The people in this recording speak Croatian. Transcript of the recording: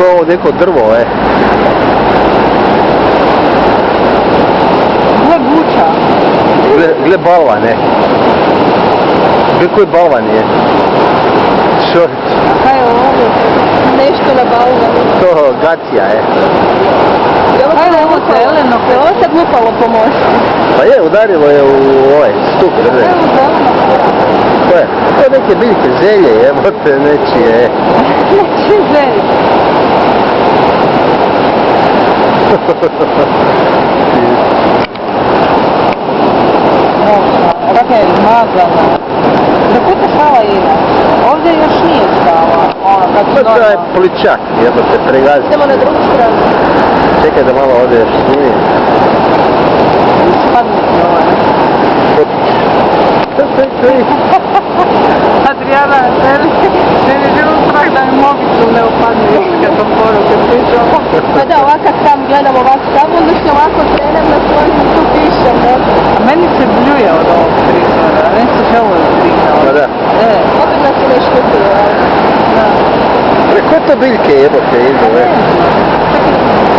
ko ovo neko drvo, Gle buča. Gle balvane. Gle koji balvan je. Šorić. A kaj je ovo? Nešto na balvanu. To gacija je. Kaj je ovo zeleno? Ovo se glupalo po mostu. Pa je, udarilo je u ovaj stup drve. Evo zeleno. To je? To je neke biljke, zelje, jebote, nečije. Nečije zelje. Kakva je izmazana. Da kuda šala ide? Ovdje još nije stala. Ono, kad se To je pličak, jebote, pregazi. idemo na drugu stranu. Čekaj da malo ovdje još snimim. Spadnuti ovaj. Adriana, meni je bilo strah da mi mobitel ne upadne još kad sam poruke pričala. Pa da, ovako kad sam gledam ovako samo, onda se ovako krenem na svojim i tu pišem, ne? Meni se bljuje od ovog prizora, meni se želo zbrinao. Pa da. Opet nas je nešto upilo, ali. Da. Preko to biljke jebote idu, Ne znam.